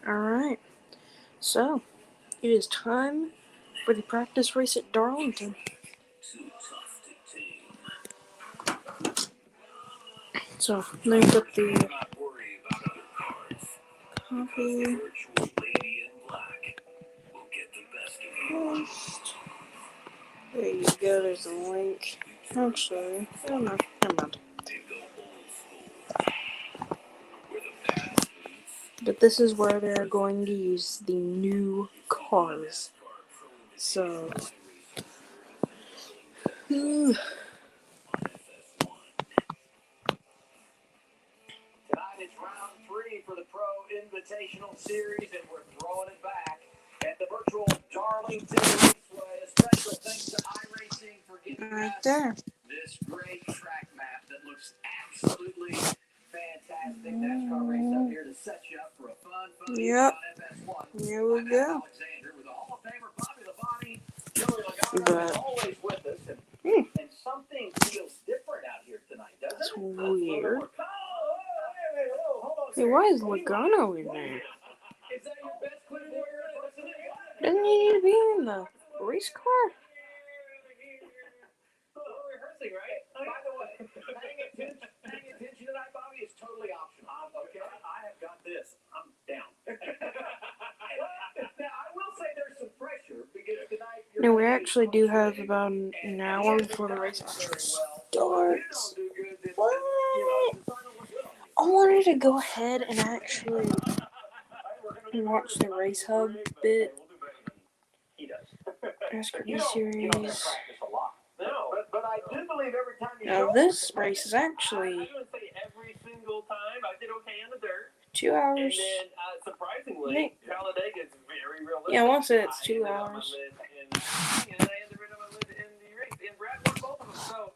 Alright, so it is time for the practice race at Darlington. So, let me put the copy first. There you go, there's the link. Actually, never mind. But this is where they're going to use the new cars. So, Tonight it's round 3 for the Pro Invitational Series, and we're throwing it back at the virtual Darlington Speedway. A special thanks to iRacing for giving us this great track map that looks absolutely fantastic. NASCAR race up here to set you up for a fun FS1. Here we go. Alexander with a Hall of Famer, Bobby Labonte. Joey Logano is always with us, and something feels different out here tonight, doesn't That's it? weird. Hold on. Hey, why is Logano in there? Is that your best clipboard impersonation? Doesn't he need to be in the race car? We're rehearsing, right? By the way, paying attention tonight, Bobby, is totally optional. Okay? I have got this. I'm down. Now, I will say there's some pressure because tonight No, we actually do have about an hour before the race starts. What? I wanted to go ahead and actually watch the race hub bit. NASCAR series. But I do believe every time you Now this race is actually I would say every single time I did okay in the dirt. 2 hours. And then, surprisingly, Talladega is very realistic. Yeah, I won't say it's 2 hours. And I ended rid of my lid in the race. And Brad won both of them, so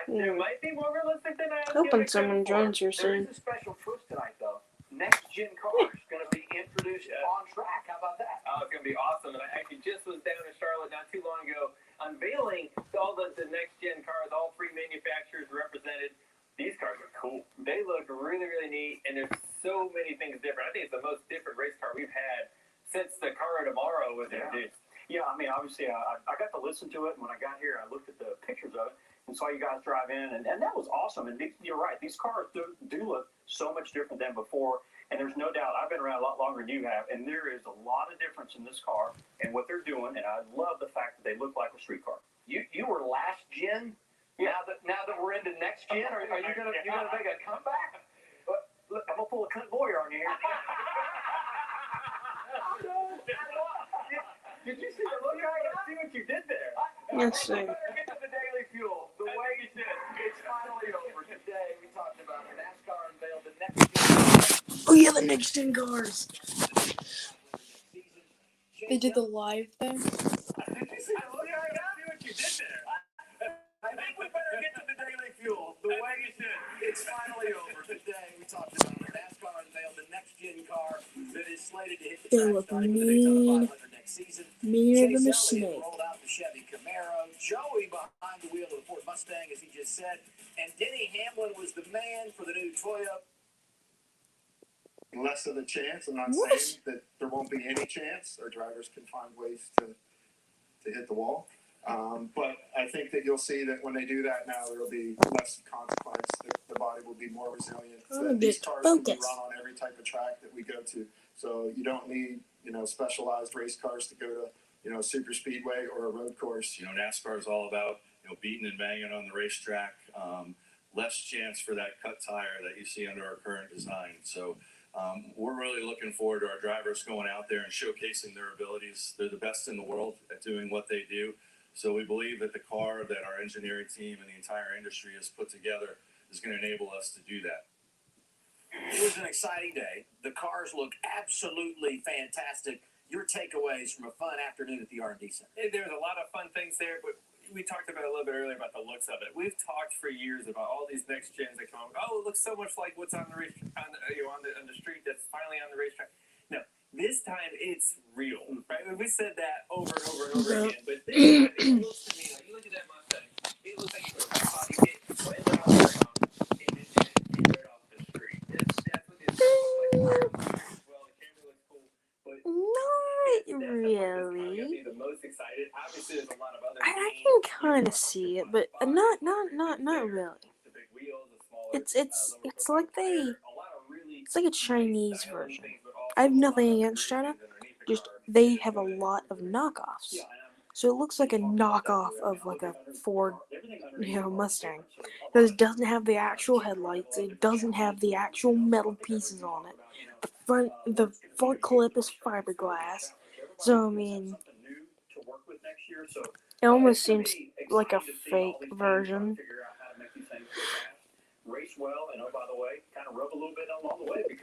it might be more realistic than I was Hoping someone joins here soon. There's a special twist tonight, though. Next-gen cars going to be introduced on track. How about that? Oh, it's going to be awesome. And I actually just was down in Charlotte not too long ago unveiling all the next-gen cars, all 3 manufacturers represented. These cars are cool. They look really, really neat, and there's so many things different. I think it's the most different race car we've had since the car of tomorrow was introduced. Yeah, I mean, obviously, I got to listen to it, and when I got here, I looked at the pictures of it and saw you guys drive in, and that was awesome. And you're right, these cars do look so much different than before, and there's no doubt, I've been around a lot longer than you have, and there is a lot of difference in this car and what they're doing, and I love the fact that they look like a street car. You were last gen. Now that we're into next gen, are you gonna make a comeback? Look, I'm gonna pull a Clint Boyer on you here. Did you see the look? See what you did there. Let's see. Better get to the daily fuel. The way it's finally over. Today we talked about it. NASCAR unveiled the next gen. Oh yeah, the next gen cars. They did the live thing. Did you see the look? See what you did there. I think we better get to the daily fuel. The way it's finally over. Today we talked about it. NASCAR unveiled the next gen car that is slated to hit the They track look starting with the Daytona 500 next season. Meaner than a Chase Elliott snake. rolled out the Chevy Camaro. Joey behind the wheel of the Ford Mustang, as he just said. And Denny Hamlin was the man for the new Toyota. Less of a chance. I'm not saying that there won't be any chance. Our drivers can find ways to hit the wall. But I think that you'll see that when they do that now, there will be less consequence. The body will be more resilient. These cars can be run on every type of track that we go to. So you don't need, specialized race cars to go to, super speedway or a road course. NASCAR is all about, beating and banging on the racetrack. Less chance for that cut tire that you see under our current design. So we're really looking forward to our drivers going out there and showcasing their abilities. They're the best in the world at doing what they do. So we believe that the car that our engineering team and the entire industry has put together is going to enable us to do that. It was an exciting day. The cars look absolutely fantastic. Your takeaways from a fun afternoon at the R&D Center. There was a lot of fun things there, but we talked about it a little bit earlier about the looks of it. We've talked for years about all these next gens that come out. Oh, it looks so much like what's on the race on the street that's finally on the racetrack. No, this time it's real, right? We said that over and over and over again, but this time it looks to me like you look at that Mustang. It looks like you put a body hit right off the ground and right off the street. That's what this looks like. Well, the camera looks cool. excited. Obviously, there's a lot of other. I can kind of see it, but not really. The big wheels, the smaller. It's like it's like a Chinese version. I have nothing against China, just they have a lot of knockoffs. So it looks like a knockoff of like a Ford, Mustang. Because it doesn't have the actual headlights. It doesn't have the actual metal pieces on it. The front clip is fiberglass. So I mean, it almost seems like a fake version.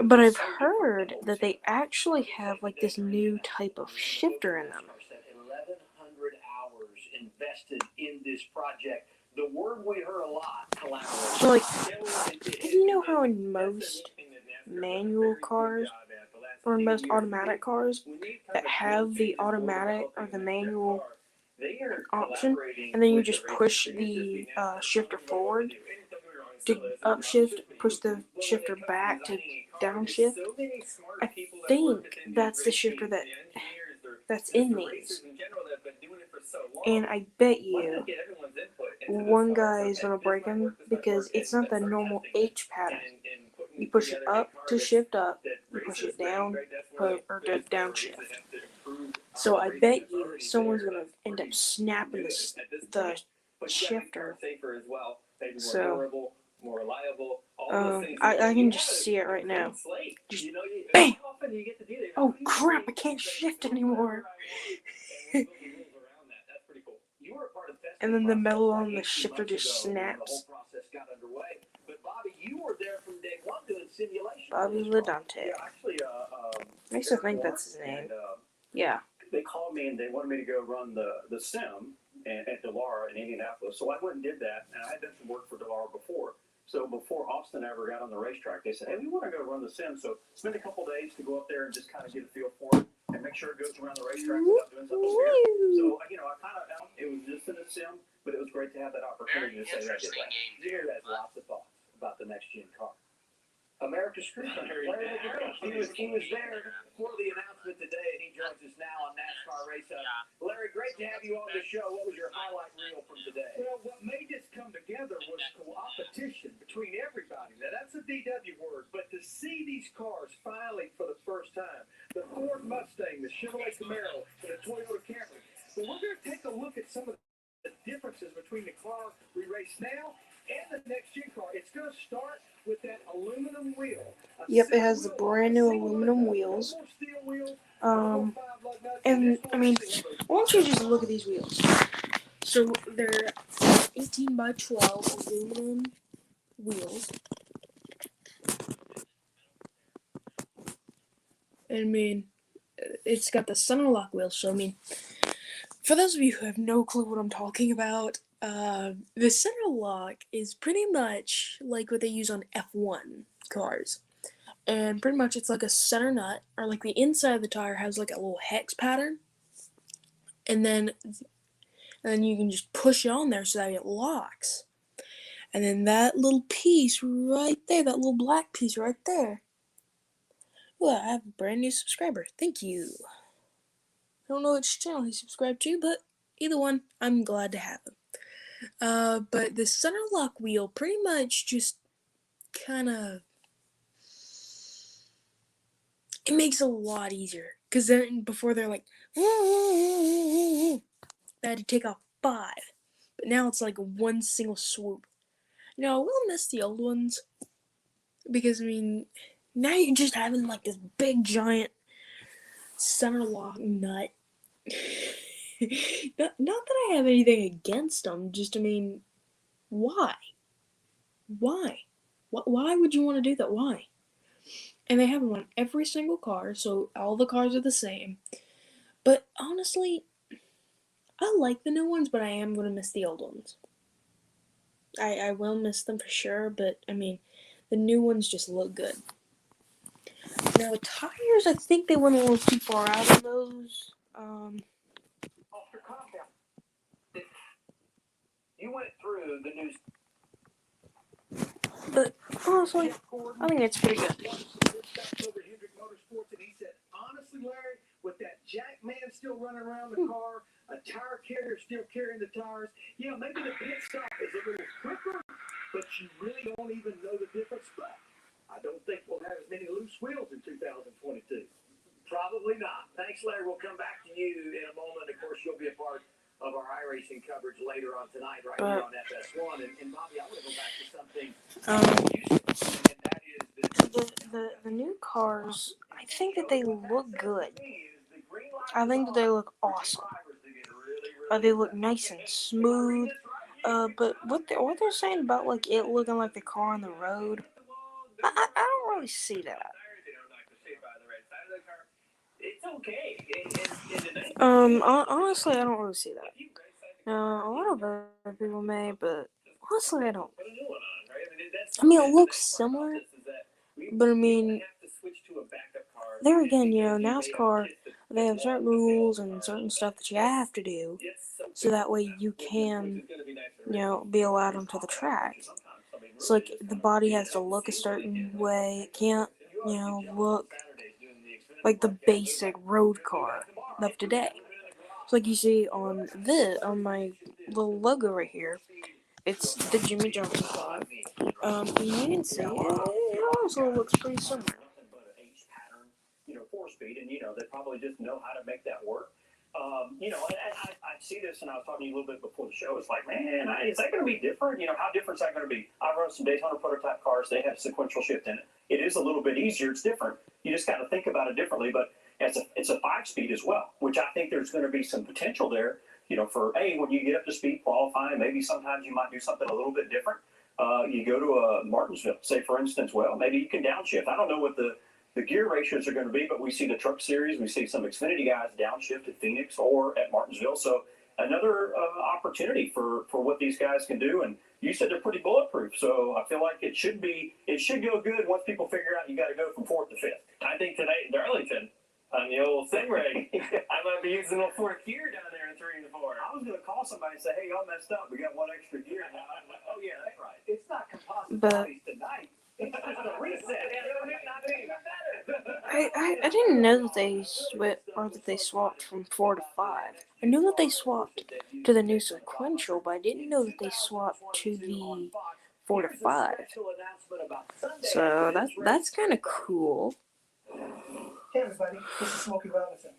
But I've heard that they actually have like this new type of shifter in them. 1,100 hours invested in this project. The word we heard a lot, collaboration. So like, you know how in most manual cars or most automatic cars that have the automatic or the manual option, and then you just push the shifter forward to upshift, push the shifter back to downshift. I think that's the shifter that's in these. And I bet you one guy is gonna break him because it's not the normal H pattern. You push it up to shift up, you push it down or to downshift. So I bet you someone's gonna end up snapping the shifter. So I can just see it right now. Just bam! Oh crap! I can't shift anymore. And then the metal on the shifter just snaps. Bobby Ladante. I used to think that's his name. Yeah. They called me and they wanted me to go run the sim at Delara in Indianapolis. So I went and did that, and I had done some work for Delara before. So before Austin ever got on the racetrack, they said, hey, we want to go run the sim. So spend a couple days to go up there and just kind of get a feel for it and make sure it goes around the racetrack without doing something weird. So, it was just in a sim, but it was great to have that opportunity to say that I did that. Jared has lots of thoughts about the next gen car. America's Street. He was there for the announcement today, and he joins us now on NASCAR Race Up. Larry, great to have you on the show. What was your highlight reel from today? Well, what made this come together was competition between everybody. Now, that's a DW word, but to see these cars finally for the first time, the Ford Mustang, the Chevrolet Camaro, and the Toyota Camry. So we're going to take a look at some of the differences between the car we race now and the next gen car. It's going to start with that aluminum wheel. Yep, it has the brand new aluminum wheels. And I mean, why don't you just look at these wheels? So they're 18 by 12 aluminum wheels. I mean, it's got the center lock wheels. So I mean, for those of you who have no clue what I'm talking about, the center lock is pretty much like what they use on F1 cars. And pretty much it's like a center nut, or like the inside of the tire has like a little hex pattern. And then you can just push it on there so that it locks. And then that little piece right there, that little black piece right there. Well, I have a brand new subscriber. Thank you. I don't know which channel he subscribed to, but either one, I'm glad to have him. But the center lock wheel pretty much just kind of, it makes it a lot easier. Because then before they're like, I had to take off 5. But now it's like one single swoop. Now, I will miss the old ones. Because, I mean, now you're just having like this big giant center lock nut. Not that I have anything against them, just, I mean, why? Why would you want to do that? Why? And they have them on every single car, so all the cars are the same. But honestly, I like the new ones, but I am going to miss the old ones. I will miss them for sure, but, I mean, the new ones just look good. Now, the tires, I think they went a little too far out on those. You went through the news. But honestly, I think it's pretty good. Honestly, Larry, with that jack man still running around the car, a tire carrier still carrying the tires. Yeah, maybe the pit stop is a little quicker, but you really don't even know the difference. But I don't think we'll have as many loose wheels in 2022. Probably not. Thanks, Larry. We'll come back to you in a moment. Of course, you'll be a part of our iRacing coverage later on tonight, right here on FS1. And Bobby, I want to go back to something and that is the new cars, I think that they look good. I think that they look awesome. They look nice and smooth. But what they're saying about like it looking like the car on the road, I don't really see that. it's okay. Honestly, I don't really see that. A lot of other people may, but honestly, I don't. I mean, it looks similar, but I mean, there again, NASCAR, they have certain rules and certain stuff that you have to do, so that way you can, be allowed onto the track. So, like, the body has to look a certain way. It can't, look like the basic road car of today. So, like you see on my little logo right here, it's the Jimmy Johnson car. You can see it also looks pretty similar. Four-speed, and they probably just know how to make that work. And I see this, and I was talking to you a little bit before the show. It's like, man, is that going to be different? How different is that going to be? I run some Daytona prototype cars. They have sequential shift in it. It is a little bit easier. It's different. You just got to think about it differently. But it's a 5-speed as well, which I think there's going to be some potential there. For when you get up to speed qualifying, maybe sometimes you might do something a little bit different. You go to Martinsville, say for instance. Well, maybe you can downshift. I don't know what the gear ratios are going to be, but we see the Truck Series, we see some Xfinity guys downshift at Phoenix or at Martinsville. So another opportunity for what these guys can do. And you said they're pretty bulletproof, so I feel like it should go good once people figure out you got to go from 4th to 5th. I think tonight in Darlington, on the old Stingray, I might be using a 4th gear down there in 3 and 4. I was going to call somebody and say, hey, y'all messed up. We got one extra gear now. I'm like, oh, yeah, that's right. It's not composite bodies tonight. It's just a reset. I didn't know that they swapped from 4 to 5. I knew that they swapped to the new sequential, but I didn't know that they swapped to the 4 to 5. So that's kind of cool. Hey everybody, this is Smokey Robinson.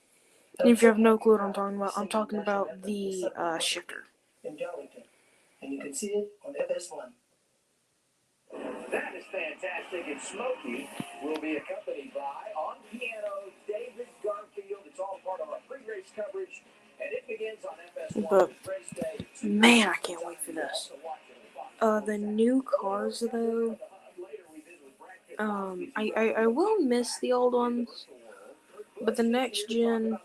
And if you have no clue what I'm talking about, I'm talking about the shifter. In Darlington, and you can see it on FS1. That is fantastic. And Smokey will be accompanied by, on piano, David Garfield. It's all part of our pre-race coverage, and it begins on FS1. But man, I can't wait for this. The new cars though, I will miss the old ones, but the next gen,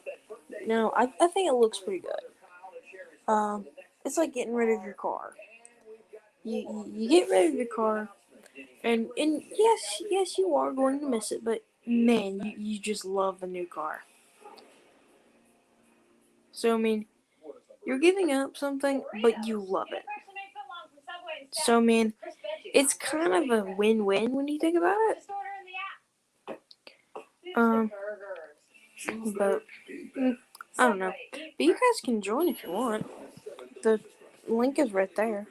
I think it looks pretty good. It's like getting rid of your car. You get rid of your car, and yes, you are going to miss it, but man, you just love the new car. So I mean, you're giving up something, but you love it. So I mean, it's kind of a win-win when you think about it. But I don't know. But you guys can join if you want. The link is right there.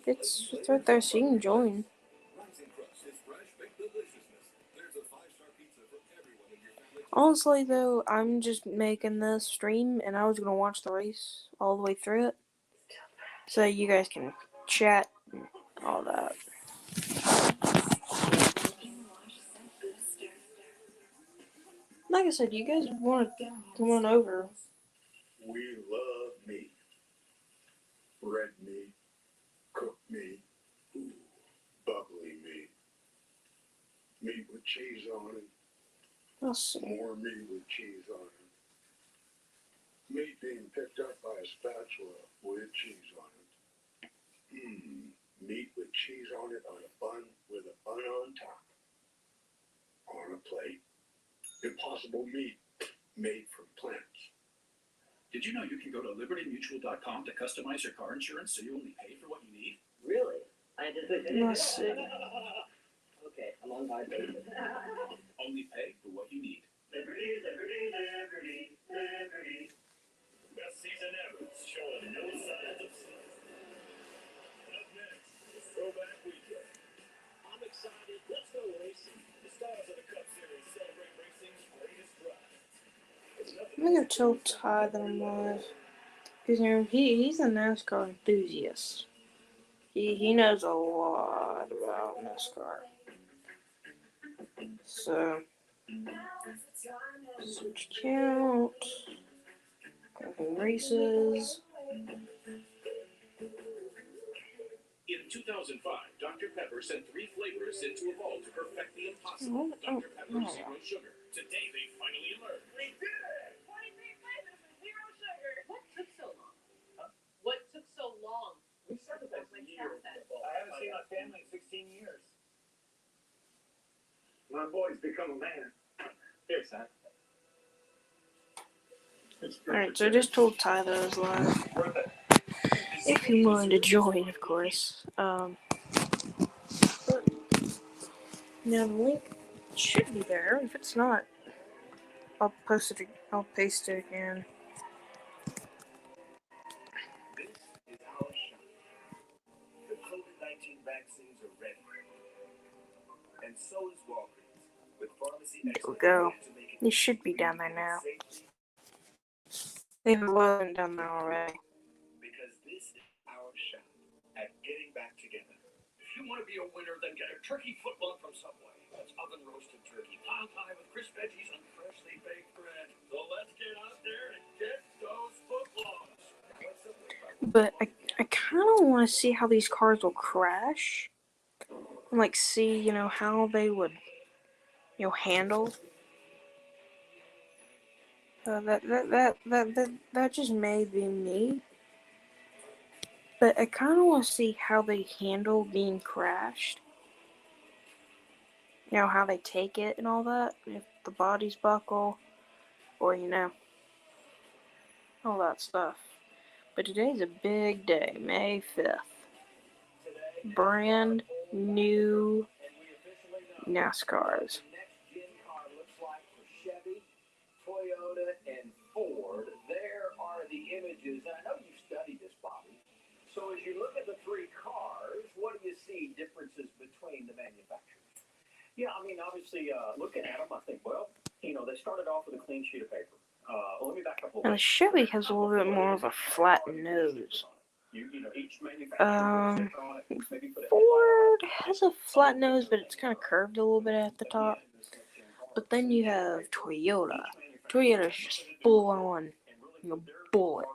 It's right there, so you can join. Honestly, though, I'm just making this stream, and I was gonna watch the race all the way through it, so you guys can chat and all that. Like I said, you guys want to come on over. We love meat. Red meat, cooked meat, bubbly meat. Meat with cheese on it. Let's see. More meat with cheese on it. Meat being picked up by a spatula with cheese on it. Meat with cheese on it on a bun with a bun on top. On a plate. Impossible meat made from plants. Did you know you can go to libertymutual.com to customize your car insurance so you only pay for what you need? Really? Let's see. Okay, I'm on my page. Only pay for what you need. Liberty, liberty, liberty, liberty. I'm gonna tell Ty that I'm live. Because, you know, he's a NASCAR enthusiast. He knows a lot about NASCAR. So, switch count. Cooking races. In 2005, Dr. Pepper sent 3 flavors into a vault to perfect the impossible. Dr. Pepper Zero Sugar. Today they finally emerged. We did it! 23 flavors with zero sugar. What took so long? Huh? What took so long? We started that year. I haven't seen my family in 16 years. My boy's become a man. Here, son. Alright, so I just told Ty that I was live. If he wanted to join, of course. But, now the link should be there. If it's not, I'll post it. I'll paste it again. This is our shot. The COVID-19 vaccines are ready. And so is Walgreens. With pharmacy There we go. It should be down there now. If it wasn't down there already. Because this is our shot at getting back together. If you want to be a winner, then get a turkey footlong from Subway. That's oven roasted turkey, pile pie with crisp veggies and freshly baked bread. So let's get out there and get those footlongs. But I kind of want to see how these cars will crash. And like see, you know, how they would, you know, handle. That just may be me. But I kind of want to see how they handle being crashed. You know, how they take it and all that. If the bodies buckle. Or, you know, all that stuff. But today's a big day. May 5th. Brand new NASCARs. Toyota and Ford, there are the images. And I know you studied this, Bobby. So as you look at the 3 cars, what do you see differences between the manufacturers? Yeah, I mean, obviously, looking at them, I think, well, you know, they started off with a clean sheet of paper. Let me back up a little. And the Chevy has a little bit more of a flat nose. Ford has a flat nose, but it's kind of curved a little bit at the top. But then you have Toyota. Toyota's just full on, you know, bullet.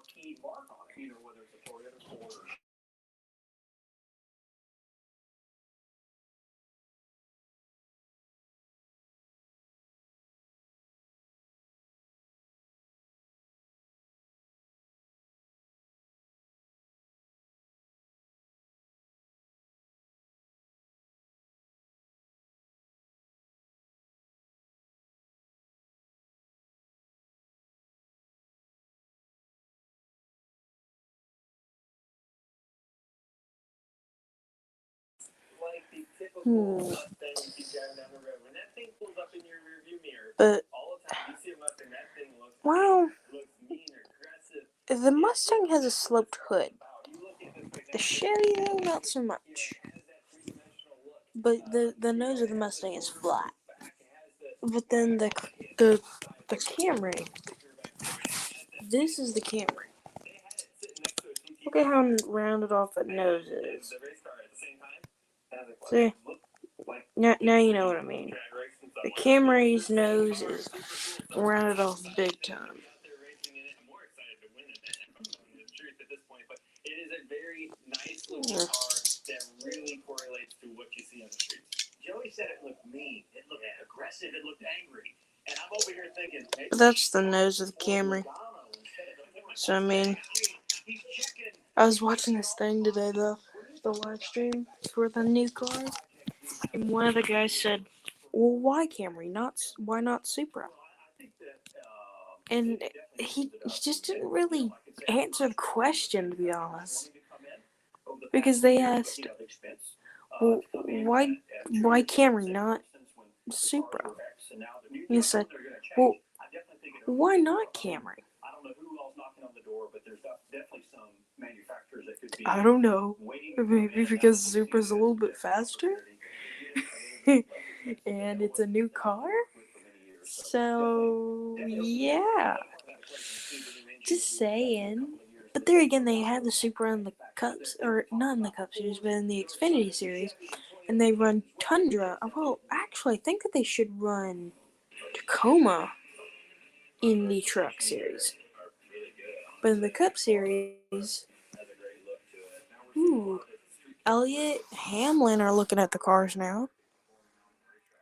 But, well, the Mustang has a sloped hood. The Chevy, though, not so much. But the nose of the Mustang is flat. But then the Camry, this is the Camry. Look at how rounded off that nose is. See? Now you know what I mean. The Camry's nose is rounded off big time. It is a very nice looking car that really correlates to what you see on the streets. Joey said it looked mean, it looked aggressive, it looked angry. And I'm over here thinking, hey, That's the nose of the Camry. So, I mean, I was watching this thing today, the live stream for the new car. And one of the guys said, well, why Camry? Why not Supra? And he just didn't really answer the question, to be honest. Because they asked, well, why Camry, not Supra? He said, well, why not Camry? I don't know. Maybe because Supra's a little bit faster? And it's a new car? So, yeah. Just saying. But there again, they have the Supra in the Cups, or not in the Cup Series, but in the Xfinity Series, and they run Tundra. Well, actually, I think that they should run Tacoma in the Truck Series. But in the Cup Series, ooh, Elliott, Hamlin are looking at the cars now.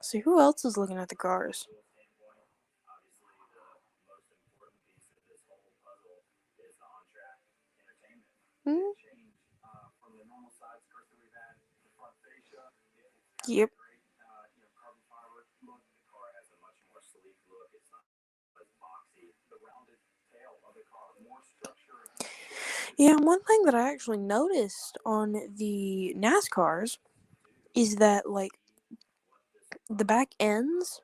See, who else is looking at the cars? Hmm? Yep. Yeah, one thing that I actually noticed on the NASCARs is that, like, the back ends,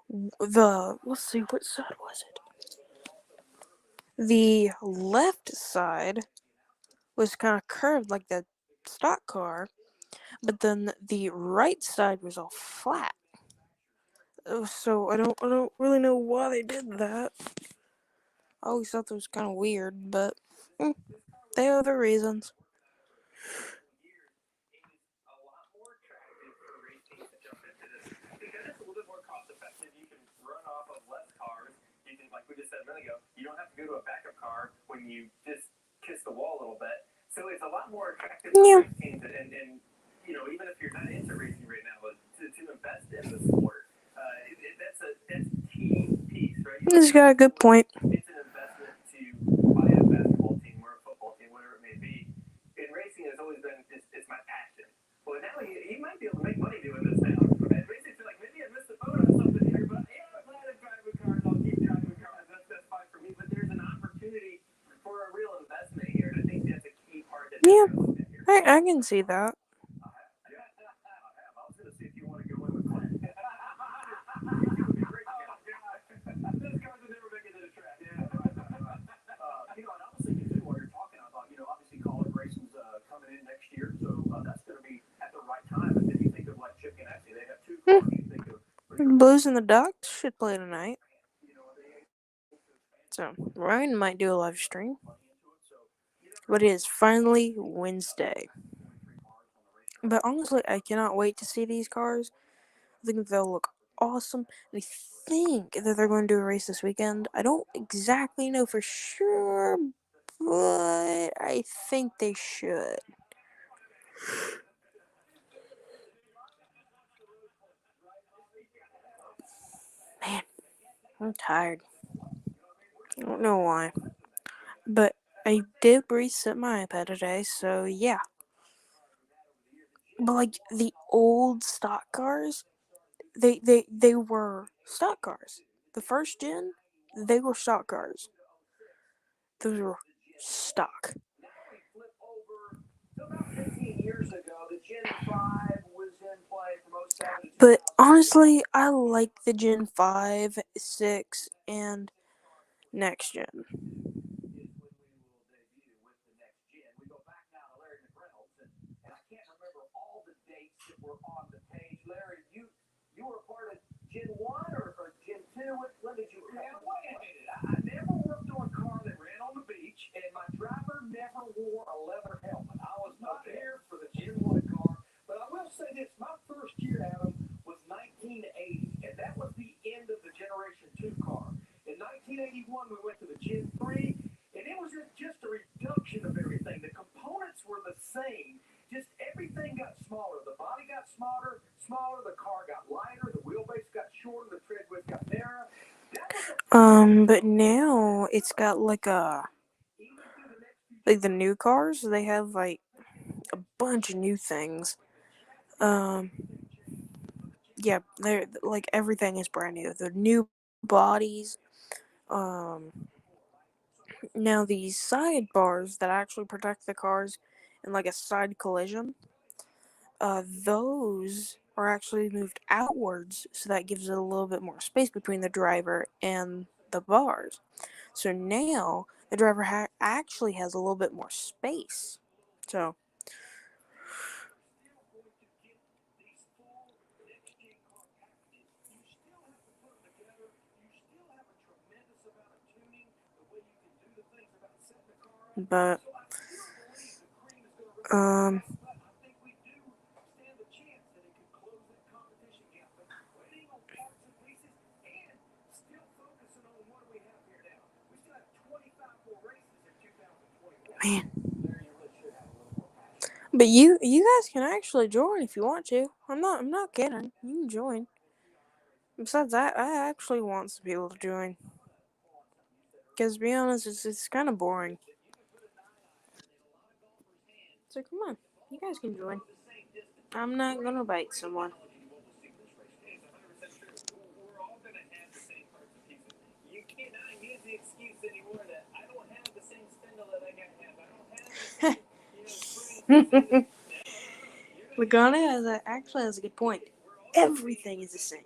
let's see, what side was it? The left side was kind of curved like the stock car, but then the right side was all flat. So I don't really know why they did that. I always thought that was kind of weird, but they have their reasons. Because it's a little bit more cost effective. You can run off of less cars. You can, like we just said a minute ago, you don't have to go to a backup car when you just kiss the wall a little bit. So it's a lot more attractive for race teams, and you know, even if you're not into racing right now, to invest in the sport, that's key piece, right? He's got a good point. It's an investment to buy a basketball team or a football team, whatever it may be. And racing has always been it's my passion. Well, now he might be able to make money doing this now. And racing feel like maybe I missed the boat on something here, but yeah, I'm glad I'm driving cars. I'll keep driving cars. That's fine for me. But there's an opportunity for a real investment here, and I think that's a key part that Yeah, I can see that. I was going to see if you want to go in with Clint. This cars will never make it to the track. Yeah. You know, and I was thinking too while you're talking about, you know, obviously college racing's coming in next year, so that's going to be at the right time. And then you think of like Chip Ganassi, they have two cars. You think of Blues and the Ducks should play tonight. So Ryan might do a live stream. But it is finally Wednesday. But honestly, I cannot wait to see these cars. I think they'll look awesome. I think that they're going to do a race this weekend. I don't exactly know for sure, but I think they should. Man, I'm tired. I don't know why. But I did reset my iPad today, so yeah. But like the old stock cars, they were stock cars. The first gen, they were stock cars. Those were stock. About 15 years ago, the Gen 5 was in play from '07 to But honestly, I like the Gen 5, 6, and next gen. and I can't remember all the dates that were on the page. Larry, you were part of Gen 1 or Gen 2? When did you come? Now, wait a minute. I never worked on a car that ran on the beach, and my driver never wore a leather helmet. I was not here for the Gen 1 car, but I will say this. My first year, Adam, was 1980, and that was the end of the Generation 2 car. In 1981, we went to the Gen 3, and it was just a reduction of everything. The components were the same, just everything got smaller. The body got smaller, the car got lighter, the wheelbase got shorter, the tread width got narrower. But now it's got like the new cars, they have like a bunch of new things. Um, yeah, they're like everything is brand new. The new bodies. Um, Now these sidebars that actually protect the cars in like a side collision, those are actually moved outwards, so that gives it a little bit more space between the driver and the bars. So now the driver actually has a little bit more space. So But man. But you guys can actually join if you want to. I'm not kidding. You can join. Besides, I actually want some people to join. Because to be honest, it's kind of boring. So come on, you guys can join. I'm not gonna bite someone. You cannot use the excuse anymore that I don't have the same spindle that I have. I don't have the same, Lagana actually has a good point. Everything is the same.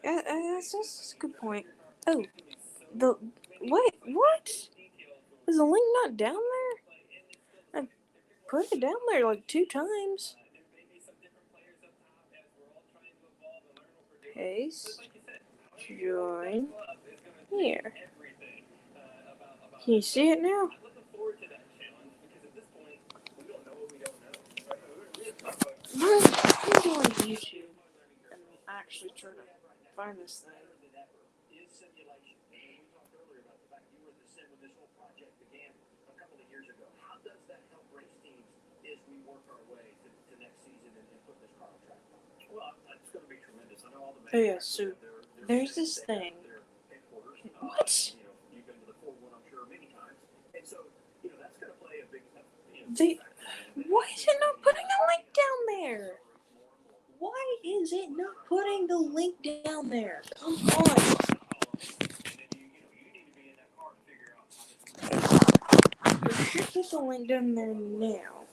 That's a good point. Oh, what? Is the link not down there? I put it down there like 2 times. Paste. Join. Here. Can you see it now? I'm going to YouTube and actually try to find this thing. Oh yeah, so there's this thing. What? Why is it not putting a link down there? Why is it not putting the link down there? Come on. It should put the link down there now.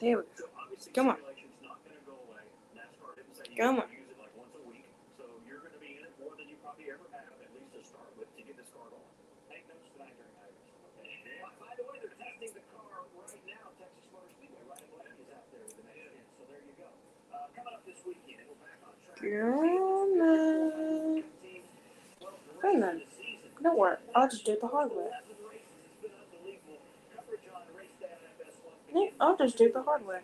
There we go. Come on. Come on. Wait a minute. Don't worry. I'll just do it the hard way. Yeah, I'll just do it the hard way.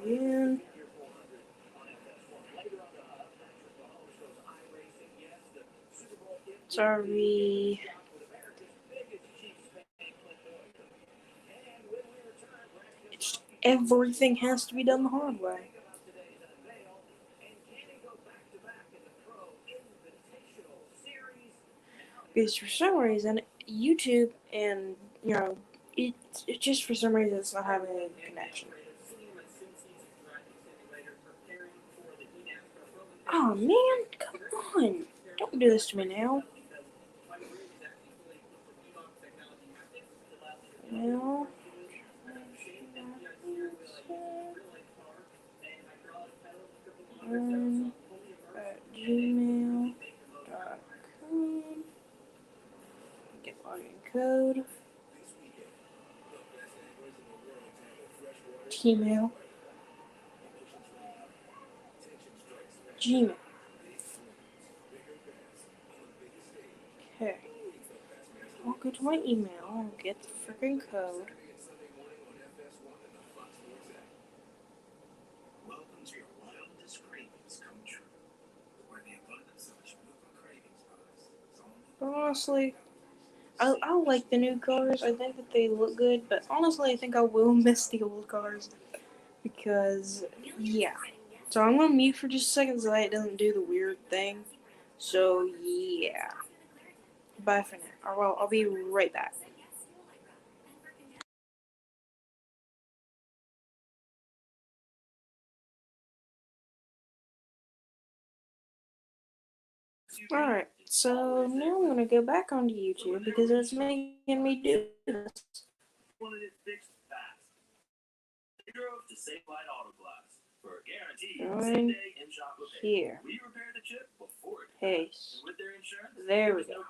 Again. Sorry. Everything has to be done the hard way. Because for some reason, YouTube and, it just for some reason it's not having a connection. Oh man, come on. Don't do this to me now. Now. At gmail.com. Get login code. Gmail. Gmail. Okay. I'll go to my email and get the freaking code. But honestly, I like the new cars. I think that they look good, but honestly, I think I will miss the old cars because, yeah. So I'm gonna mute for just a second so that it doesn't do the weird thing. So yeah. Bye for now. Or well, I'll be right back. Alright, so now I'm gonna go back onto YouTube because it's making me do this. Join here. Paste. There we go.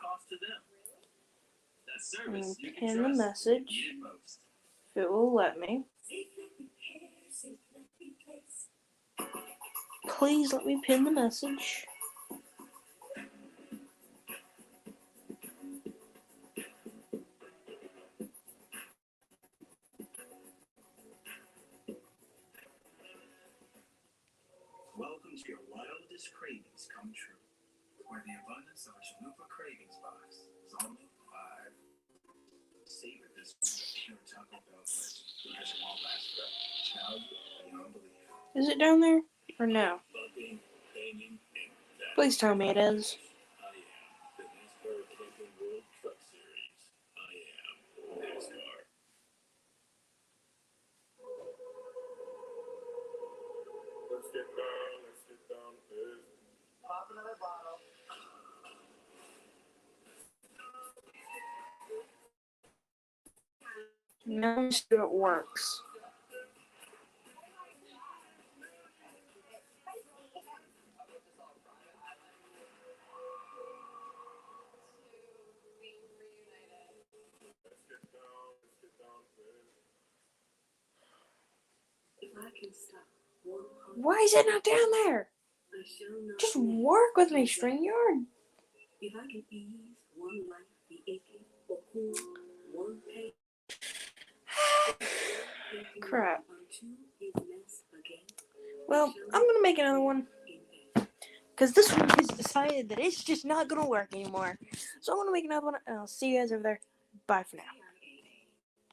And pin the message. If it will let me. Please let me pin the message. Welcome to your wildest cravings come true, where the abundance of a Chalupa Cravings box is only $5. Savor this pure Taco Bell flavor because it won't last forever. Value beyond belief. Is it down there or no? Bumping, banging, and that. Please tell me it is. I am the NASCAR Camping World Truck Series. I am NASCAR. Let's get down, Pop another bottle. Now let's see if it works. Why is it not down there? Just work with me, StreamYard. If I can ease one life, the aching, or cool one pain. Crap. Well, I'm gonna make another one. Because this one has decided that it's just not gonna work anymore. So I'm gonna make another one, and I'll see you guys over there. Bye for now.